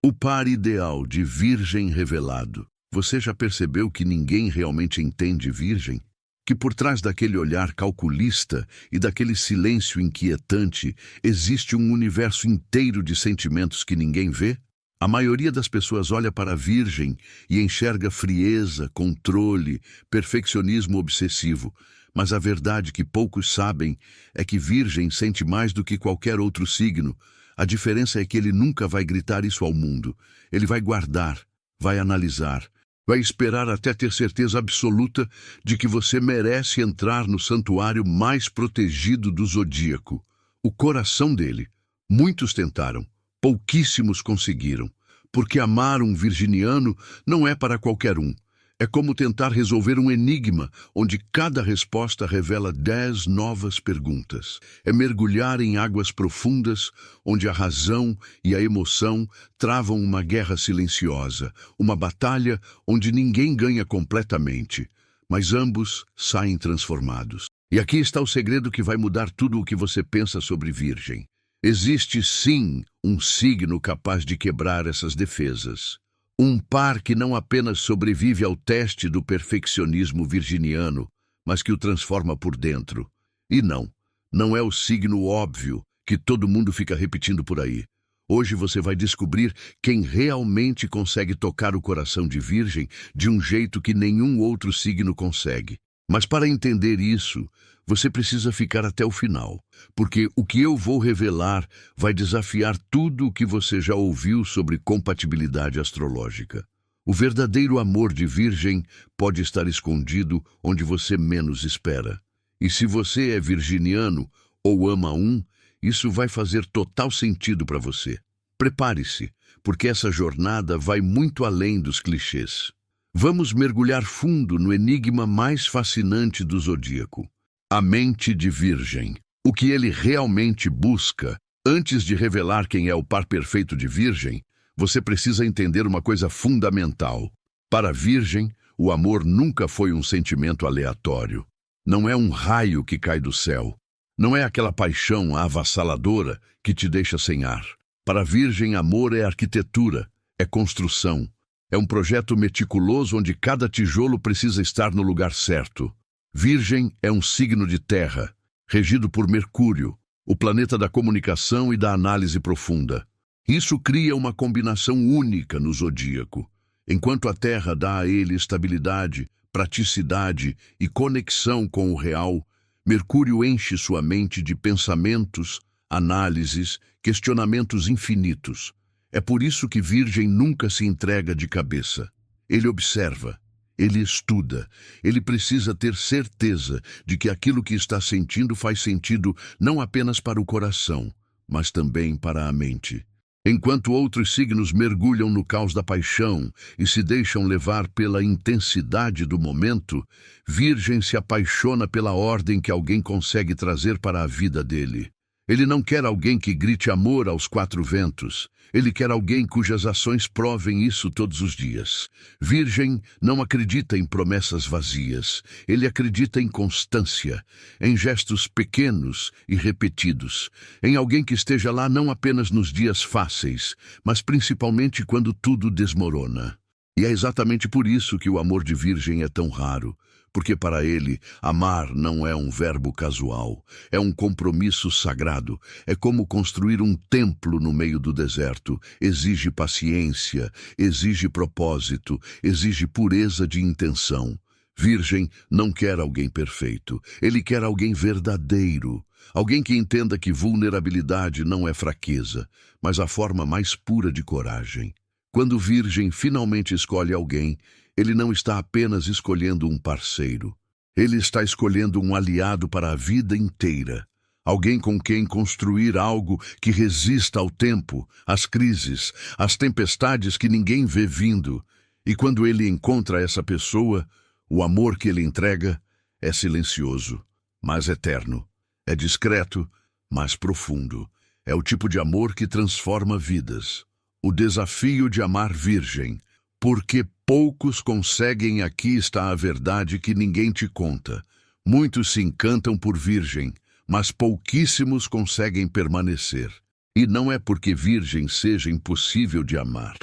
O par ideal de virgem revelado. Você já percebeu que ninguém realmente entende virgem? Que por trás daquele olhar calculista e daquele silêncio inquietante existe um universo inteiro de sentimentos que ninguém vê? A maioria das pessoas olha para a virgem e enxerga frieza, controle, perfeccionismo obsessivo. Mas a verdade que poucos sabem é que virgem sente mais do que qualquer outro signo. A diferença é que ele nunca vai gritar isso ao mundo. Ele vai guardar, vai analisar, vai esperar até ter certeza absoluta de que você merece entrar no santuário mais protegido do zodíaco, o coração dele. Muitos tentaram, pouquíssimos conseguiram, porque amar um virginiano não é para qualquer um. É como tentar resolver um enigma, onde cada resposta revela 10 novas perguntas. É mergulhar em águas profundas, onde a razão e a emoção travam uma guerra silenciosa, uma batalha onde ninguém ganha completamente, mas ambos saem transformados. E aqui está o segredo que vai mudar tudo o que você pensa sobre Virgem. Existe sim um signo capaz de quebrar essas defesas. Um par que não apenas sobrevive ao teste do perfeccionismo virginiano, mas que o transforma por dentro. E não é o signo óbvio que todo mundo fica repetindo por aí. Hoje você vai descobrir quem realmente consegue tocar o coração de Virgem de um jeito que nenhum outro signo consegue. Mas para entender isso, você precisa ficar até o final, porque o que eu vou revelar vai desafiar tudo o que você já ouviu sobre compatibilidade astrológica. O verdadeiro amor de Virgem pode estar escondido onde você menos espera. E se você é virginiano ou ama um, isso vai fazer total sentido para você. Prepare-se, porque essa jornada vai muito além dos clichês. Vamos mergulhar fundo no enigma mais fascinante do zodíaco. A mente de Virgem. O que ele realmente busca. Antes de revelar quem é o par perfeito de Virgem, você precisa entender uma coisa fundamental. Para Virgem, o amor nunca foi um sentimento aleatório. Não é um raio que cai do céu. Não é aquela paixão avassaladora que te deixa sem ar. Para Virgem, amor é arquitetura, é construção. É um projeto meticuloso onde cada tijolo precisa estar no lugar certo. Virgem é um signo de terra, regido por Mercúrio, o planeta da comunicação e da análise profunda. Isso cria uma combinação única no zodíaco. Enquanto a Terra dá a ele estabilidade, praticidade e conexão com o real, Mercúrio enche sua mente de pensamentos, análises, questionamentos infinitos. É por isso que Virgem nunca se entrega de cabeça. Ele observa. Ele estuda, ele precisa ter certeza de que aquilo que está sentindo faz sentido não apenas para o coração, mas também para a mente. Enquanto outros signos mergulham no caos da paixão e se deixam levar pela intensidade do momento, Virgem se apaixona pela ordem que alguém consegue trazer para a vida dele. Ele não quer alguém que grite amor aos 4 ventos. Ele quer alguém cujas ações provem isso todos os dias. Virgem não acredita em promessas vazias. Ele acredita em constância, em gestos pequenos e repetidos, em alguém que esteja lá não apenas nos dias fáceis, mas principalmente quando tudo desmorona. E é exatamente por isso que o amor de Virgem é tão raro. Porque para ele, amar não é um verbo casual, é um compromisso sagrado, é como construir um templo no meio do deserto, exige paciência, exige propósito, exige pureza de intenção. Virgem não quer alguém perfeito, ele quer alguém verdadeiro, alguém que entenda que vulnerabilidade não é fraqueza, mas a forma mais pura de coragem. Quando Virgem finalmente escolhe alguém, ele não está apenas escolhendo um parceiro. Ele está escolhendo um aliado para a vida inteira. Alguém com quem construir algo que resista ao tempo, às crises, às tempestades que ninguém vê vindo. E quando ele encontra essa pessoa, o amor que ele entrega é silencioso, mas eterno. É discreto, mas profundo. É o tipo de amor que transforma vidas. O desafio de amar Virgem. Porque poucos conseguem, aqui está a verdade que ninguém te conta. Muitos se encantam por Virgem, mas pouquíssimos conseguem permanecer. E não é porque virgem seja impossível de amar.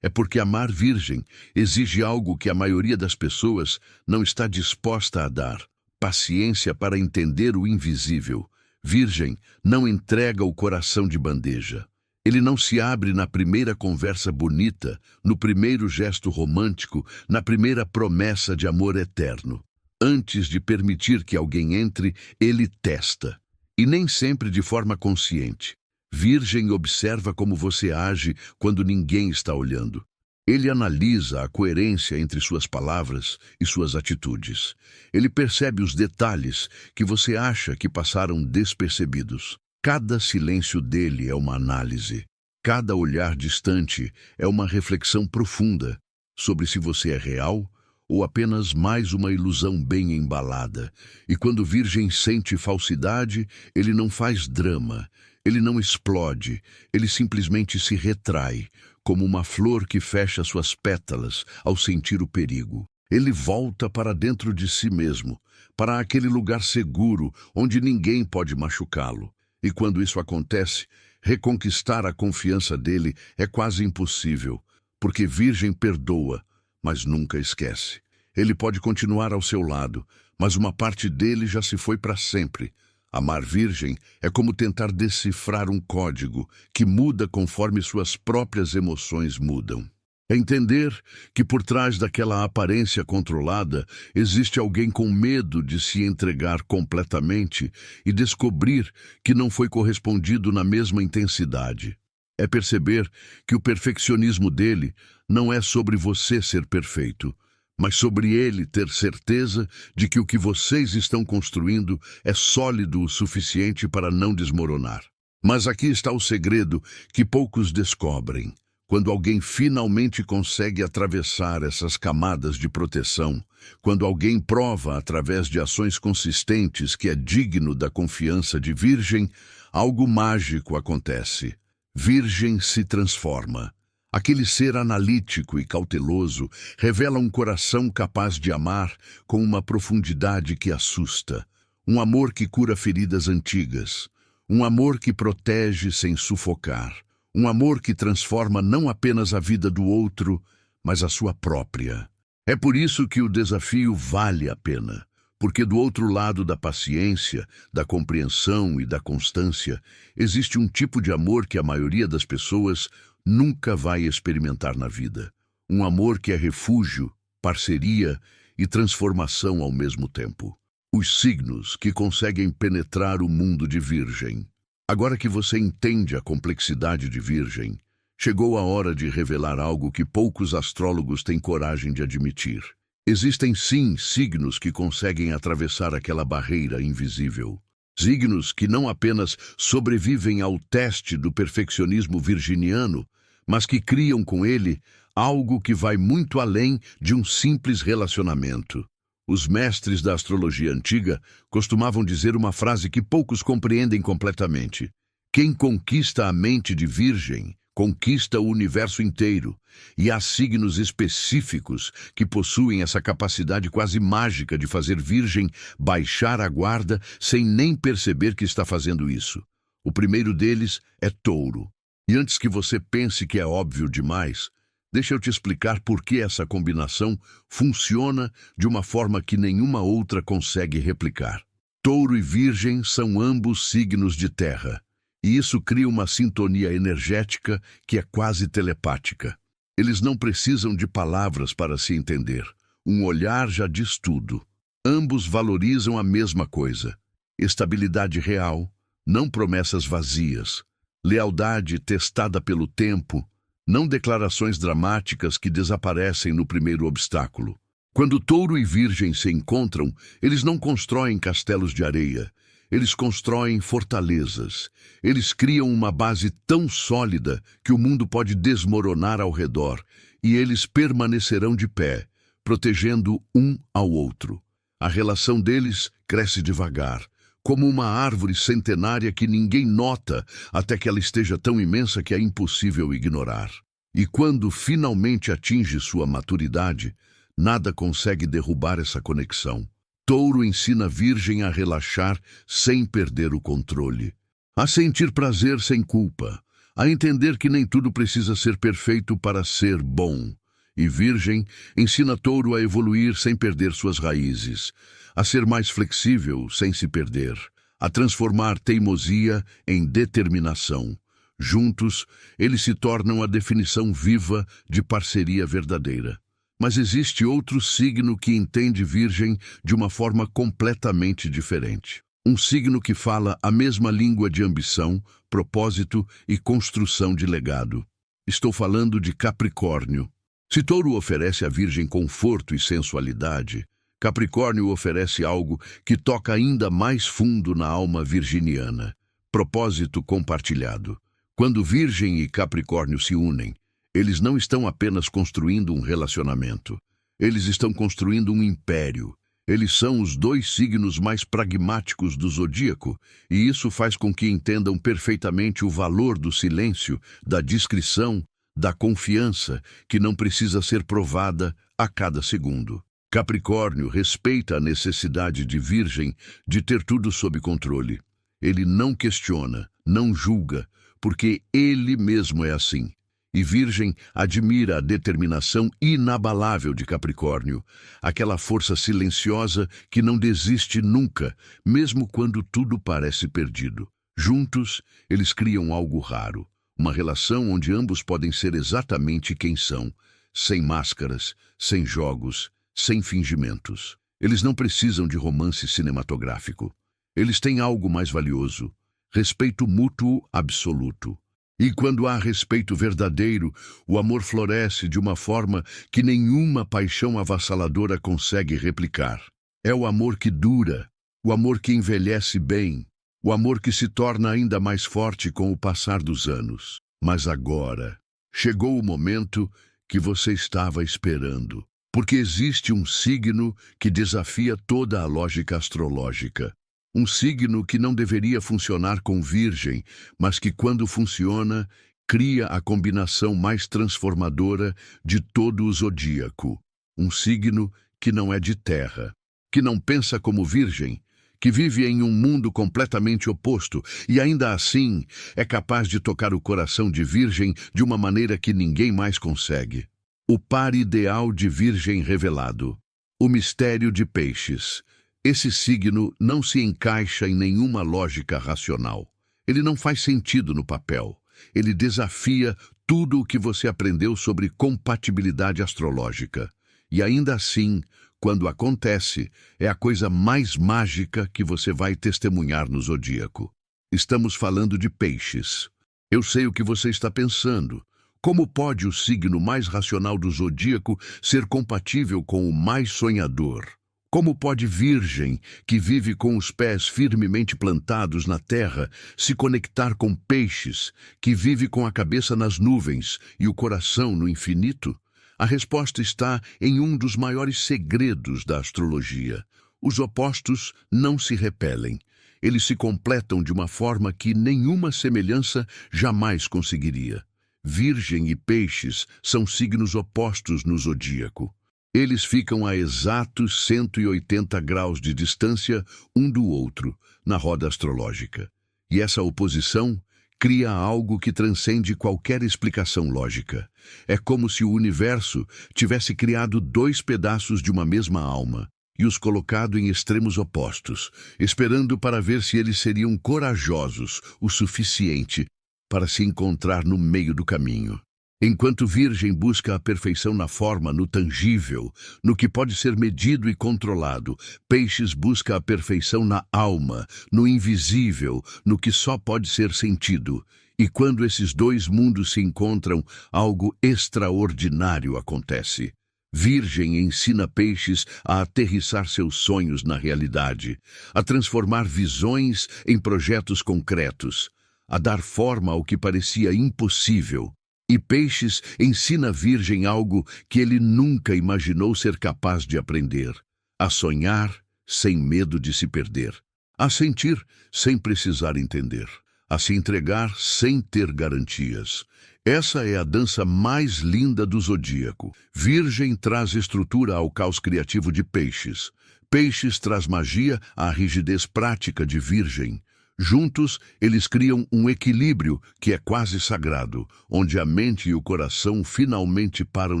É porque amar virgem exige algo que a maioria das pessoas não está disposta a dar: paciência para entender o invisível. Virgem não entrega o coração de bandeja. Ele não se abre na primeira conversa bonita, no primeiro gesto romântico, na primeira promessa de amor eterno. Antes de permitir que alguém entre, ele testa. E nem sempre de forma consciente. Virgem observa como você age quando ninguém está olhando. Ele analisa a coerência entre suas palavras e suas atitudes. Ele percebe os detalhes que você acha que passaram despercebidos. Cada silêncio dele é uma análise. Cada olhar distante é uma reflexão profunda sobre se você é real ou apenas mais uma ilusão bem embalada. E quando virgem sente falsidade, ele não faz drama, ele não explode, ele simplesmente se retrai, como uma flor que fecha suas pétalas ao sentir o perigo. Ele volta para dentro de si mesmo, para aquele lugar seguro onde ninguém pode machucá-lo. E quando isso acontece, reconquistar a confiança dele é quase impossível, porque virgem perdoa, mas nunca esquece. Ele pode continuar ao seu lado, mas uma parte dele já se foi para sempre. Amar virgem é como tentar decifrar um código que muda conforme suas próprias emoções mudam. É entender que por trás daquela aparência controlada existe alguém com medo de se entregar completamente e descobrir que não foi correspondido na mesma intensidade. É perceber que o perfeccionismo dele não é sobre você ser perfeito, mas sobre ele ter certeza de que o que vocês estão construindo é sólido o suficiente para não desmoronar. Mas aqui está o segredo que poucos descobrem. Quando alguém finalmente consegue atravessar essas camadas de proteção, quando alguém prova através de ações consistentes que é digno da confiança de virgem, algo mágico acontece. Virgem se transforma. Aquele ser analítico e cauteloso revela um coração capaz de amar com uma profundidade que assusta. Um amor que cura feridas antigas. Um amor que protege sem sufocar. Um amor que transforma não apenas a vida do outro, mas a sua própria. É por isso que o desafio vale a pena, porque do outro lado da paciência, da compreensão e da constância, existe um tipo de amor que a maioria das pessoas nunca vai experimentar na vida. Um amor que é refúgio, parceria e transformação ao mesmo tempo. Os signos que conseguem penetrar o mundo de virgem. Agora que você entende a complexidade de virgem, chegou a hora de revelar algo que poucos astrólogos têm coragem de admitir. Existem sim signos que conseguem atravessar aquela barreira invisível. Signos que não apenas sobrevivem ao teste do perfeccionismo virginiano, mas que criam com ele algo que vai muito além de um simples relacionamento. Os mestres da astrologia antiga costumavam dizer uma frase que poucos compreendem completamente: quem conquista a mente de virgem, conquista o universo inteiro. E há signos específicos que possuem essa capacidade quase mágica de fazer virgem baixar a guarda sem nem perceber que está fazendo isso. O primeiro deles é Touro. E antes que você pense que é óbvio demais, deixa eu te explicar por que essa combinação funciona de uma forma que nenhuma outra consegue replicar. Touro e Virgem são ambos signos de terra, e isso cria uma sintonia energética que é quase telepática. Eles não precisam de palavras para se entender. Um olhar já diz tudo. Ambos valorizam a mesma coisa: estabilidade real, não promessas vazias, lealdade testada pelo tempo, não declarações dramáticas que desaparecem no primeiro obstáculo. Quando Touro e Virgem se encontram, eles não constroem castelos de areia, eles constroem fortalezas. Eles criam uma base tão sólida que o mundo pode desmoronar ao redor, e eles permanecerão de pé, protegendo um ao outro. A relação deles cresce devagar, como uma árvore centenária que ninguém nota até que ela esteja tão imensa que é impossível ignorar. E quando finalmente atinge sua maturidade, nada consegue derrubar essa conexão. Touro ensina a Virgem a relaxar sem perder o controle. a sentir prazer sem culpa, a entender que nem tudo precisa ser perfeito para ser bom. E Virgem ensina Touro a evoluir sem perder suas raízes, a ser mais flexível sem se perder, a transformar teimosia em determinação. Juntos, eles se tornam a definição viva de parceria verdadeira. Mas existe outro signo que entende Virgem de uma forma completamente diferente. Um signo que fala a mesma língua de ambição, propósito e construção de legado. Estou falando de Capricórnio. Se Touro oferece à Virgem conforto e sensualidade, Capricórnio oferece algo que toca ainda mais fundo na alma virginiana: propósito compartilhado. Quando Virgem e Capricórnio se unem, eles não estão apenas construindo um relacionamento. Eles estão construindo um império. Eles são os dois signos mais pragmáticos do zodíaco, e isso faz com que entendam perfeitamente o valor do silêncio, da discrição, da confiança, que não precisa ser provada a cada segundo. Capricórnio respeita a necessidade de Virgem de ter tudo sob controle. Ele não questiona, não julga, porque ele mesmo é assim. E Virgem admira a determinação inabalável de Capricórnio, aquela força silenciosa que não desiste nunca, mesmo quando tudo parece perdido. Juntos, eles criam algo raro, uma relação onde ambos podem ser exatamente quem são, sem máscaras, sem jogos, sem fingimentos. Eles não precisam de romance cinematográfico. Eles têm algo mais valioso: respeito mútuo absoluto. E quando há respeito verdadeiro, o amor floresce de uma forma que nenhuma paixão avassaladora consegue replicar. É o amor que dura, o amor que envelhece bem, o amor que se torna ainda mais forte com o passar dos anos. Mas agora, chegou o momento que você estava esperando, porque existe um signo que desafia toda a lógica astrológica. Um signo que não deveria funcionar com Virgem, mas que, quando funciona, cria a combinação mais transformadora de todo o zodíaco. Um signo que não é de terra, que não pensa como Virgem, que vive em um mundo completamente oposto e, ainda assim, é capaz de tocar o coração de Virgem de uma maneira que ninguém mais consegue. O par ideal de Virgem revelado. O mistério de Peixes. Esse signo não se encaixa em nenhuma lógica racional. Ele não faz sentido no papel. Ele desafia tudo o que você aprendeu sobre compatibilidade astrológica. E ainda assim, quando acontece, é a coisa mais mágica que você vai testemunhar no zodíaco. Estamos falando de Peixes. Eu sei o que você está pensando. Como pode o signo mais racional do zodíaco ser compatível com o mais sonhador? Como pode Virgem, que vive com os pés firmemente plantados na terra, se conectar com Peixes, que vive com a cabeça nas nuvens e o coração no infinito? A resposta está em um dos maiores segredos da astrologia. Os opostos não se repelem. Eles se completam de uma forma que nenhuma semelhança jamais conseguiria. Virgem e Peixes são signos opostos no zodíaco. Eles ficam a exatos 180 graus de distância um do outro na roda astrológica. E essa oposição cria algo que transcende qualquer explicação lógica. É como se o universo tivesse criado dois pedaços de uma mesma alma e os colocado em extremos opostos, esperando para ver se eles seriam corajosos o suficiente para se encontrar no meio do caminho. Enquanto Virgem busca a perfeição na forma, no tangível, no que pode ser medido e controlado, Peixes busca a perfeição na alma, no invisível, no que só pode ser sentido. E quando esses dois mundos se encontram, algo extraordinário acontece. Virgem ensina Peixes a aterrissar seus sonhos na realidade, a transformar visões em projetos concretos, a dar forma ao que parecia impossível. E Peixes ensina Virgem algo que ele nunca imaginou ser capaz de aprender: a sonhar sem medo de se perder, a sentir sem precisar entender, a se entregar sem ter garantias. Essa é a dança mais linda do zodíaco. Virgem traz estrutura ao caos criativo de Peixes. Peixes traz magia à rigidez prática de Virgem. Juntos, eles criam um equilíbrio que é quase sagrado, onde a mente e o coração finalmente param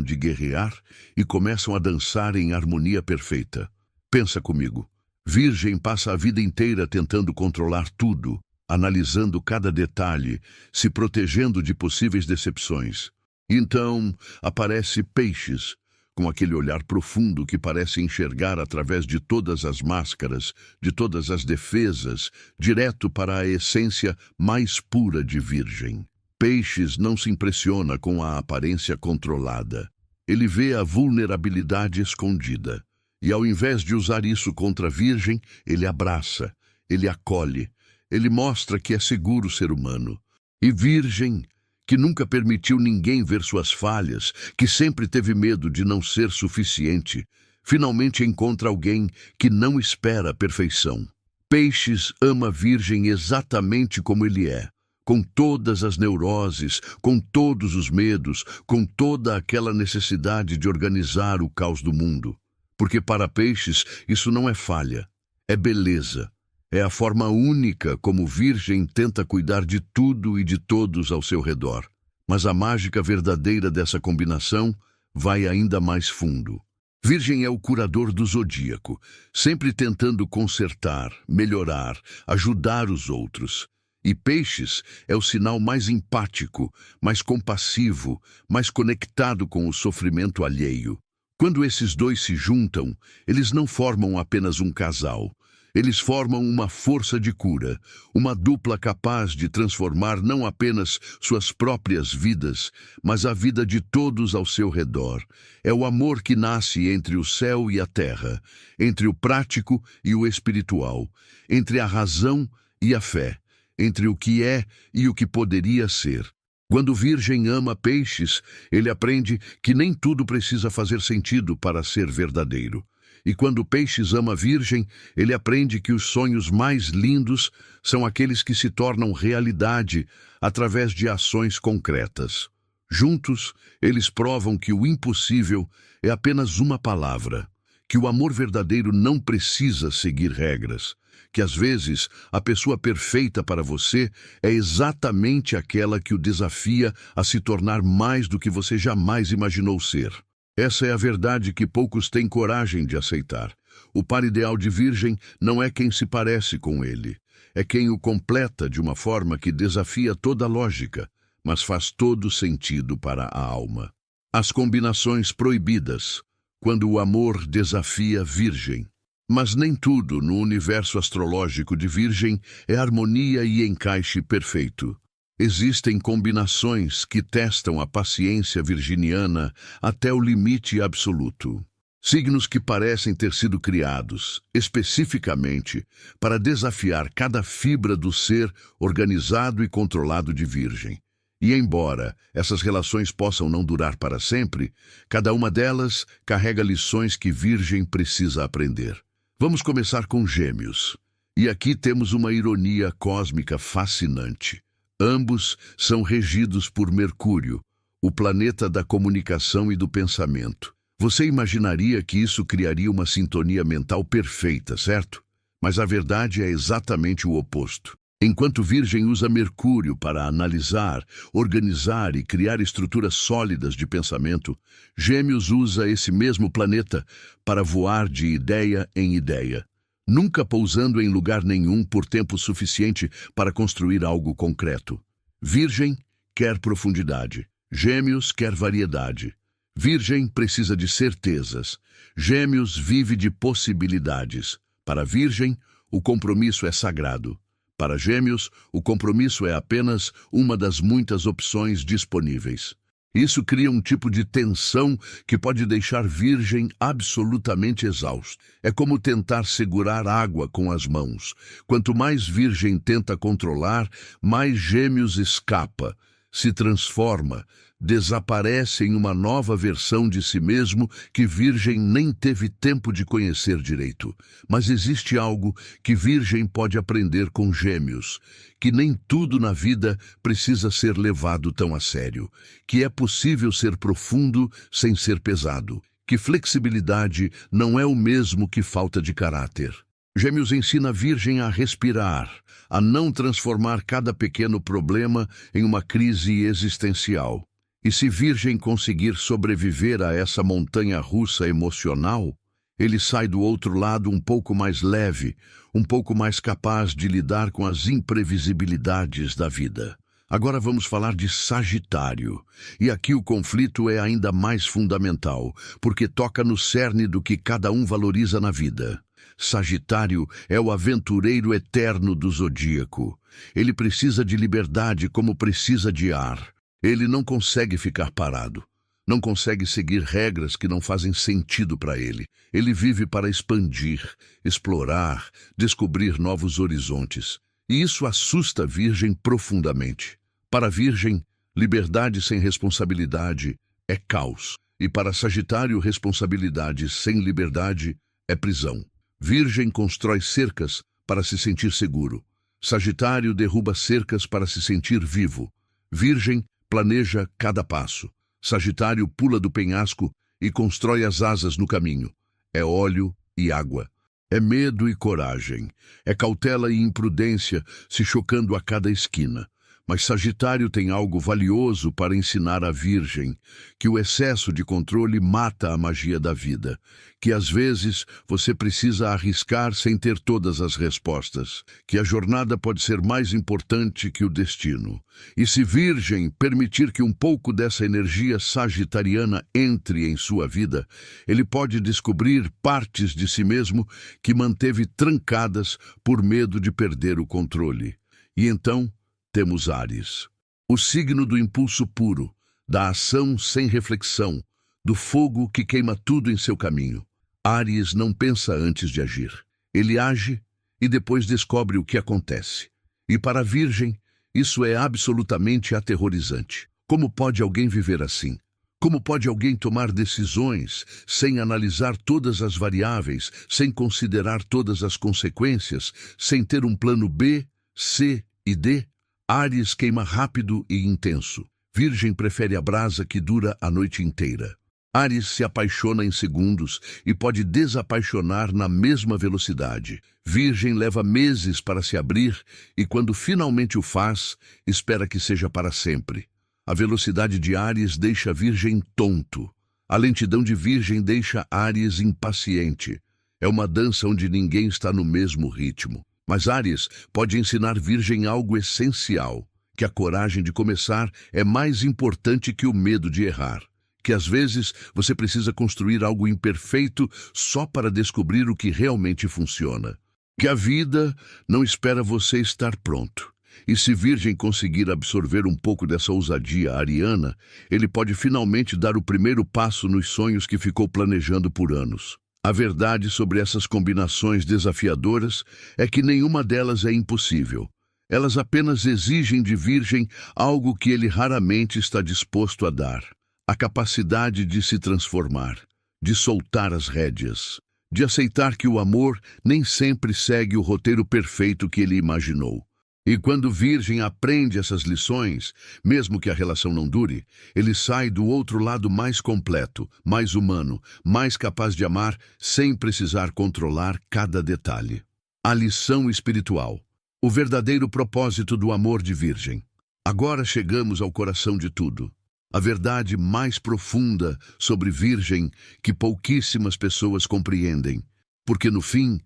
de guerrear e começam a dançar em harmonia perfeita. Pensa comigo. Virgem passa a vida inteira tentando controlar tudo, analisando cada detalhe, se protegendo de possíveis decepções. Então, aparece Peixes, com aquele olhar profundo que parece enxergar através de todas as máscaras, de todas as defesas, direto para a essência mais pura de Virgem. Peixes não se impressiona com a aparência controlada. Ele vê a vulnerabilidade escondida. E ao invés de usar isso contra a Virgem, ele abraça, ele acolhe, ele mostra que é seguro ser humano. E Virgem, que nunca permitiu ninguém ver suas falhas, que sempre teve medo de não ser suficiente, finalmente encontra alguém que não espera a perfeição. Peixes ama a Virgem exatamente como ele é, com todas as neuroses, com todos os medos, com toda aquela necessidade de organizar o caos do mundo. Porque para Peixes isso não é falha, é beleza. É a forma única como Virgem tenta cuidar de tudo e de todos ao seu redor. Mas a mágica verdadeira dessa combinação vai ainda mais fundo. Virgem é o curador do zodíaco, sempre tentando consertar, melhorar, ajudar os outros. E Peixes é o sinal mais empático, mais compassivo, mais conectado com o sofrimento alheio. Quando esses dois se juntam, eles não formam apenas um casal. Eles formam uma força de cura, uma dupla capaz de transformar não apenas suas próprias vidas, mas a vida de todos ao seu redor. É o amor que nasce entre o céu e a terra, entre o prático e o espiritual, entre a razão e a fé, entre o que é e o que poderia ser. Quando Virgem ama Peixes, ele aprende que nem tudo precisa fazer sentido para ser verdadeiro. E quando Peixes ama Virgem, ele aprende que os sonhos mais lindos são aqueles que se tornam realidade através de ações concretas. Juntos, eles provam que o impossível é apenas uma palavra, que o amor verdadeiro não precisa seguir regras, que às vezes a pessoa perfeita para você é exatamente aquela que o desafia a se tornar mais do que você jamais imaginou ser. Essa é a verdade que poucos têm coragem de aceitar. O par ideal de Virgem não é quem se parece com ele, é quem o completa de uma forma que desafia toda a lógica, mas faz todo sentido para a alma. As combinações proibidas, quando o amor desafia Virgem. Mas nem tudo no universo astrológico de Virgem é harmonia e encaixe perfeito. Existem combinações que testam a paciência virginiana até o limite absoluto. Signos que parecem ter sido criados, especificamente, para desafiar cada fibra do ser organizado e controlado de Virgem. E embora essas relações possam não durar para sempre, cada uma delas carrega lições que Virgem precisa aprender. Vamos começar com Gêmeos. E aqui temos uma ironia cósmica fascinante. Ambos são regidos por Mercúrio, o planeta da comunicação e do pensamento. Você imaginaria que isso criaria uma sintonia mental perfeita, certo? Mas a verdade é exatamente o oposto. Enquanto Virgem usa Mercúrio para analisar, organizar e criar estruturas sólidas de pensamento, Gêmeos usa esse mesmo planeta para voar de ideia em ideia, nunca pousando em lugar nenhum por tempo suficiente para construir algo concreto. Virgem quer profundidade, Gêmeos quer variedade. Virgem precisa de certezas, Gêmeos vive de possibilidades. Para Virgem, o compromisso é sagrado. Para Gêmeos, o compromisso é apenas uma das muitas opções disponíveis. Isso cria um tipo de tensão que pode deixar Virgem absolutamente exausto. É como tentar segurar água com as mãos. Quanto mais Virgem tenta controlar, mais Gêmeos escapa, se transforma, desaparece em uma nova versão de si mesmo que Virgem nem teve tempo de conhecer direito. Mas existe algo que Virgem pode aprender com Gêmeos, que nem tudo na vida precisa ser levado tão a sério, que é possível ser profundo sem ser pesado, que flexibilidade não é o mesmo que falta de caráter. Gêmeos ensina a Virgem a respirar, a não transformar cada pequeno problema em uma crise existencial. E se Virgem conseguir sobreviver a essa montanha-russa emocional, ele sai do outro lado um pouco mais leve, um pouco mais capaz de lidar com as imprevisibilidades da vida. Agora vamos falar de Sagitário. E aqui o conflito é ainda mais fundamental, porque toca no cerne do que cada um valoriza na vida. Sagitário é o aventureiro eterno do zodíaco. Ele precisa de liberdade como precisa de ar. Ele não consegue ficar parado. Não consegue seguir regras que não fazem sentido para ele. Ele vive para expandir, explorar, descobrir novos horizontes. E isso assusta a Virgem profundamente. Para a Virgem, liberdade sem responsabilidade é caos. E para Sagitário, responsabilidade sem liberdade é prisão. Virgem constrói cercas para se sentir seguro. Sagitário derruba cercas para se sentir vivo. Virgem planeja cada passo. Sagitário pula do penhasco e constrói as asas no caminho. É óleo e água. É medo e coragem. É cautela e imprudência se chocando a cada esquina. Mas Sagitário tem algo valioso para ensinar à Virgem, que o excesso de controle mata a magia da vida, que às vezes você precisa arriscar sem ter todas as respostas, que a jornada pode ser mais importante que o destino. E se Virgem permitir que um pouco dessa energia sagitariana entre em sua vida, ele pode descobrir partes de si mesmo que manteve trancadas por medo de perder o controle. E então temos Áries, o signo do impulso puro, da ação sem reflexão, do fogo que queima tudo em seu caminho. Áries não pensa antes de agir. Ele age e depois descobre o que acontece. E para a Virgem, isso é absolutamente aterrorizante. Como pode alguém viver assim? Como pode alguém tomar decisões sem analisar todas as variáveis, sem considerar todas as consequências, sem ter um plano B, C e D? Áries queima rápido e intenso. Virgem prefere a brasa que dura a noite inteira. Áries se apaixona em segundos e pode desapaixonar na mesma velocidade. Virgem leva meses para se abrir e, quando finalmente o faz, espera que seja para sempre. A velocidade de Áries deixa Virgem tonto. A lentidão de Virgem deixa Áries impaciente. É uma dança onde ninguém está no mesmo ritmo. Mas Áries pode ensinar Virgem algo essencial, que a coragem de começar é mais importante que o medo de errar, que às vezes você precisa construir algo imperfeito só para descobrir o que realmente funciona, que a vida não espera você estar pronto. E se Virgem conseguir absorver um pouco dessa ousadia ariana, ele pode finalmente dar o primeiro passo nos sonhos que ficou planejando por anos. A verdade sobre essas combinações desafiadoras é que nenhuma delas é impossível. Elas apenas exigem de Virgem algo que ele raramente está disposto a dar: a capacidade de se transformar, de soltar as rédeas, de aceitar que o amor nem sempre segue o roteiro perfeito que ele imaginou. E quando Virgem aprende essas lições, mesmo que a relação não dure, ele sai do outro lado mais completo, mais humano, mais capaz de amar sem precisar controlar cada detalhe. A lição espiritual. O verdadeiro propósito do amor de Virgem. Agora chegamos ao coração de tudo. A verdade mais profunda sobre Virgem que pouquíssimas pessoas compreendem. Porque no fim,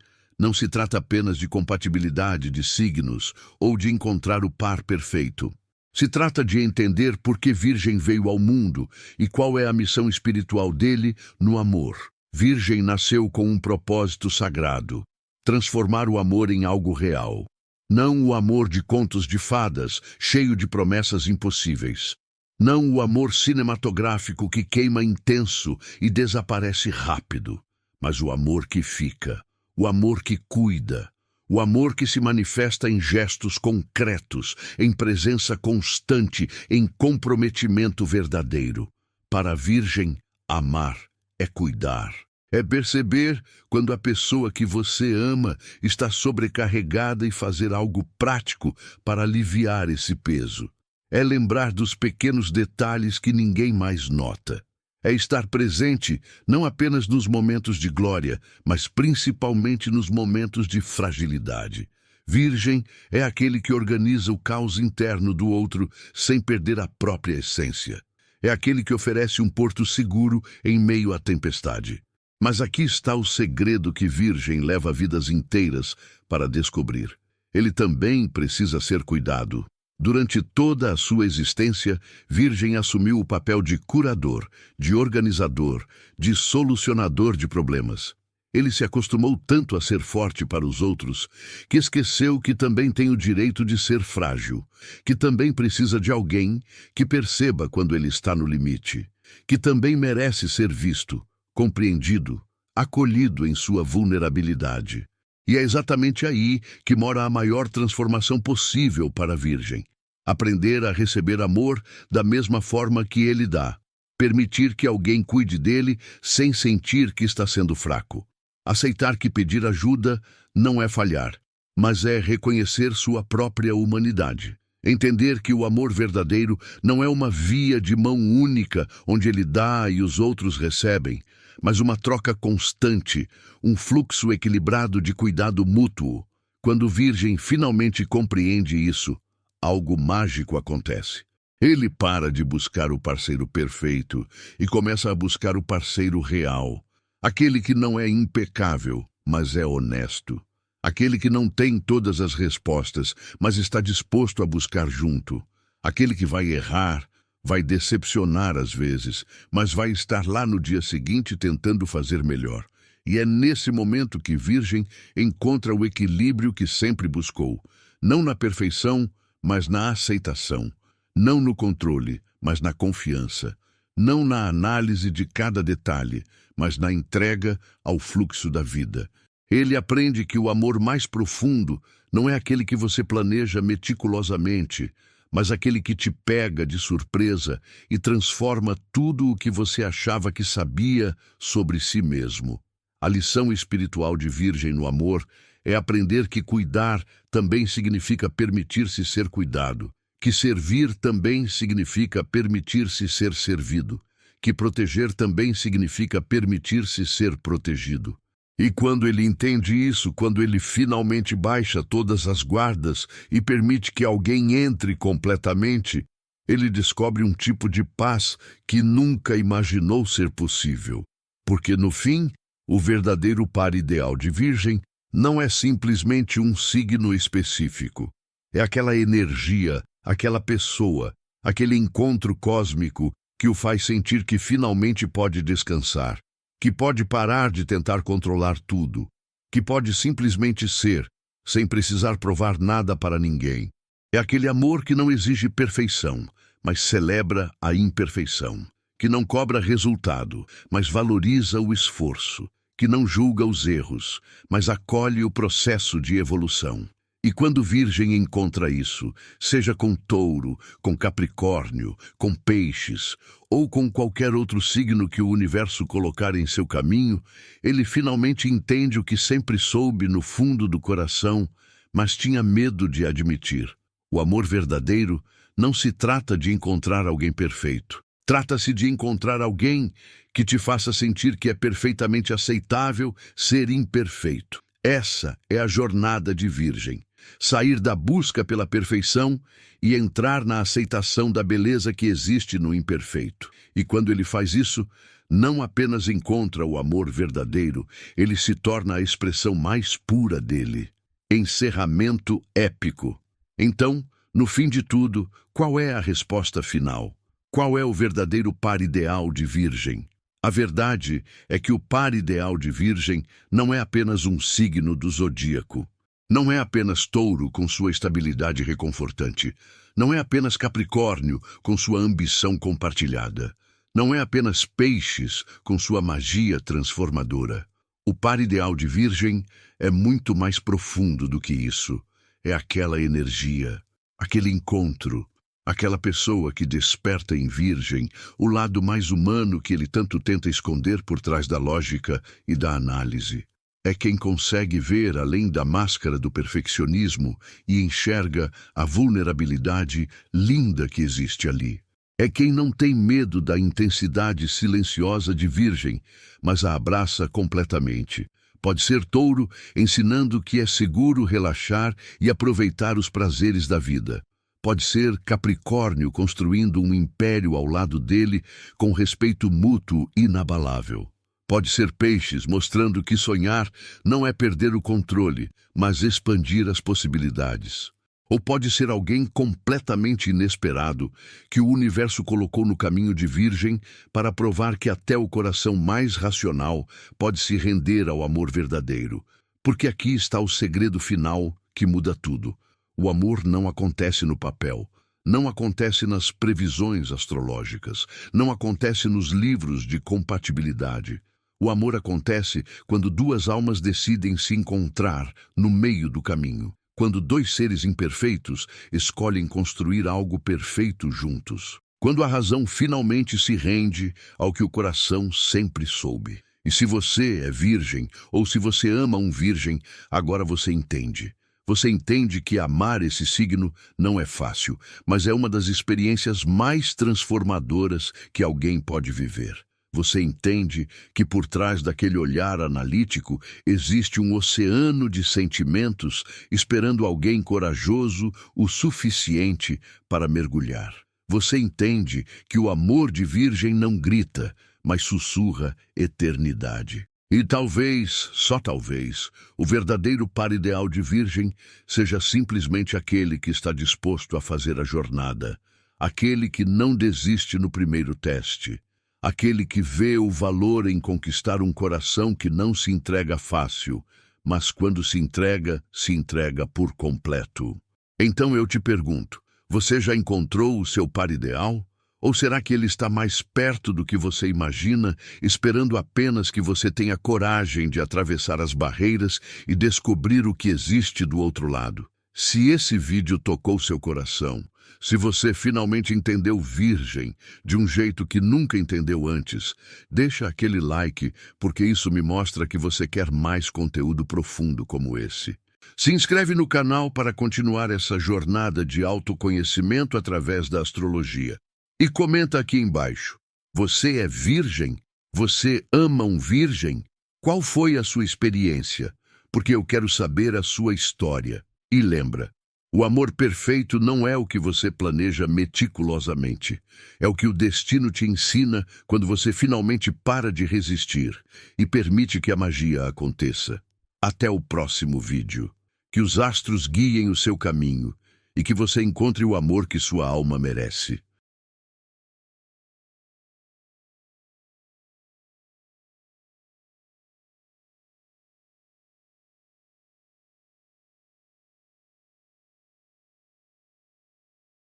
não se trata apenas de compatibilidade de signos ou de encontrar o par perfeito. Se trata de entender por que Virgem veio ao mundo e qual é a missão espiritual dele no amor. Virgem nasceu com um propósito sagrado: transformar o amor em algo real. Não o amor de contos de fadas, cheio de promessas impossíveis. Não o amor cinematográfico que queima intenso e desaparece rápido, mas o amor que fica. O amor que cuida, o amor que se manifesta em gestos concretos, em presença constante, em comprometimento verdadeiro. Para a Virgem, amar é cuidar. É perceber quando a pessoa que você ama está sobrecarregada e fazer algo prático para aliviar esse peso. É lembrar dos pequenos detalhes que ninguém mais nota. É estar presente não apenas nos momentos de glória, mas principalmente nos momentos de fragilidade. Virgem é aquele que organiza o caos interno do outro sem perder a própria essência. É aquele que oferece um porto seguro em meio à tempestade. Mas aqui está o segredo que Virgem leva vidas inteiras para descobrir. Ele também precisa ser cuidado. Durante toda a sua existência, Virgem assumiu o papel de curador, de organizador, de solucionador de problemas. Ele se acostumou tanto a ser forte para os outros, que esqueceu que também tem o direito de ser frágil, que também precisa de alguém que perceba quando ele está no limite, que também merece ser visto, compreendido, acolhido em sua vulnerabilidade. E é exatamente aí que mora a maior transformação possível para a Virgem. Aprender a receber amor da mesma forma que ele dá. Permitir que alguém cuide dele sem sentir que está sendo fraco. Aceitar que pedir ajuda não é falhar, mas é reconhecer sua própria humanidade. Entender que o amor verdadeiro não é uma via de mão única onde ele dá e os outros recebem, mas uma troca constante, um fluxo equilibrado de cuidado mútuo. Quando Virgem finalmente compreende isso, algo mágico acontece. Ele para de buscar o parceiro perfeito e começa a buscar o parceiro real. Aquele que não é impecável, mas é honesto. Aquele que não tem todas as respostas, mas está disposto a buscar junto. Aquele que vai errar, vai decepcionar às vezes, mas vai estar lá no dia seguinte tentando fazer melhor. E é nesse momento que Virgem encontra o equilíbrio que sempre buscou. Não na perfeição, mas na aceitação. Não no controle, mas na confiança. Não na análise de cada detalhe, mas na entrega ao fluxo da vida. Ele aprende que o amor mais profundo não é aquele que você planeja meticulosamente, mas aquele que te pega de surpresa e transforma tudo o que você achava que sabia sobre si mesmo. A lição espiritual de Virgem no amor é aprender que cuidar também significa permitir-se ser cuidado, que servir também significa permitir-se ser servido, que proteger também significa permitir-se ser protegido. E quando ele entende isso, quando ele finalmente baixa todas as guardas e permite que alguém entre completamente, ele descobre um tipo de paz que nunca imaginou ser possível. Porque, no fim, o verdadeiro par ideal de Virgem não é simplesmente um signo específico. É aquela energia, aquela pessoa, aquele encontro cósmico que o faz sentir que finalmente pode descansar, que pode parar de tentar controlar tudo, que pode simplesmente ser, sem precisar provar nada para ninguém. É aquele amor que não exige perfeição, mas celebra a imperfeição, que não cobra resultado, mas valoriza o esforço, que não julga os erros, mas acolhe o processo de evolução. E quando Virgem encontra isso, seja com Touro, com Capricórnio, com Peixes, ou com qualquer outro signo que o universo colocar em seu caminho, ele finalmente entende o que sempre soube no fundo do coração, mas tinha medo de admitir. O amor verdadeiro não se trata de encontrar alguém perfeito. Trata-se de encontrar alguém que te faça sentir que é perfeitamente aceitável ser imperfeito. Essa é a jornada de Virgem. Sair da busca pela perfeição e entrar na aceitação da beleza que existe no imperfeito. E quando ele faz isso, não apenas encontra o amor verdadeiro, ele se torna a expressão mais pura dele. Encerramento épico. Então, no fim de tudo, qual é a resposta final? Qual é o verdadeiro par ideal de Virgem? A verdade é que o par ideal de Virgem não é apenas um signo do zodíaco. Não é apenas Touro com sua estabilidade reconfortante. Não é apenas Capricórnio com sua ambição compartilhada. Não é apenas Peixes com sua magia transformadora. O par ideal de Virgem é muito mais profundo do que isso. É aquela energia, aquele encontro, aquela pessoa que desperta em Virgem o lado mais humano que ele tanto tenta esconder por trás da lógica e da análise. É quem consegue ver além da máscara do perfeccionismo e enxerga a vulnerabilidade linda que existe ali. É quem não tem medo da intensidade silenciosa de virgem, mas a abraça completamente. Pode ser touro, ensinando que é seguro relaxar e aproveitar os prazeres da vida. Pode ser Capricórnio, construindo um império ao lado dele, com respeito mútuo inabalável. Pode ser Peixes, mostrando que sonhar não é perder o controle, mas expandir as possibilidades. Ou pode ser alguém completamente inesperado, que o universo colocou no caminho de Virgem para provar que até o coração mais racional pode se render ao amor verdadeiro. Porque aqui está o segredo final que muda tudo. O amor não acontece no papel, não acontece nas previsões astrológicas, não acontece nos livros de compatibilidade. O amor acontece quando duas almas decidem se encontrar no meio do caminho. Quando dois seres imperfeitos escolhem construir algo perfeito juntos. Quando a razão finalmente se rende ao que o coração sempre soube. E se você é virgem, ou se você ama um virgem, agora você entende. Você entende que amar esse signo não é fácil, mas é uma das experiências mais transformadoras que alguém pode viver. Você entende que por trás daquele olhar analítico existe um oceano de sentimentos esperando alguém corajoso o suficiente para mergulhar. Você entende que o amor de virgem não grita, mas sussurra eternidade. E talvez, só talvez, o verdadeiro par ideal de virgem seja simplesmente aquele que está disposto a fazer a jornada, aquele que não desiste no primeiro teste. Aquele que vê o valor em conquistar um coração que não se entrega fácil, mas quando se entrega por completo. Então eu te pergunto, você já encontrou o seu par ideal? Ou será que ele está mais perto do que você imagina, esperando apenas que você tenha coragem de atravessar as barreiras e descobrir o que existe do outro lado? Se esse vídeo tocou seu coração, se você finalmente entendeu Virgem de um jeito que nunca entendeu antes, deixa aquele like, porque isso me mostra que você quer mais conteúdo profundo como esse. Se inscreve no canal para continuar essa jornada de autoconhecimento através da astrologia. E comenta aqui embaixo. Você é virgem? Você ama um virgem? Qual foi a sua experiência? Porque eu quero saber a sua história. E lembra, o amor perfeito não é o que você planeja meticulosamente. É o que o destino te ensina quando você finalmente para de resistir e permite que a magia aconteça. Até o próximo vídeo. Que os astros guiem o seu caminho e que você encontre o amor que sua alma merece.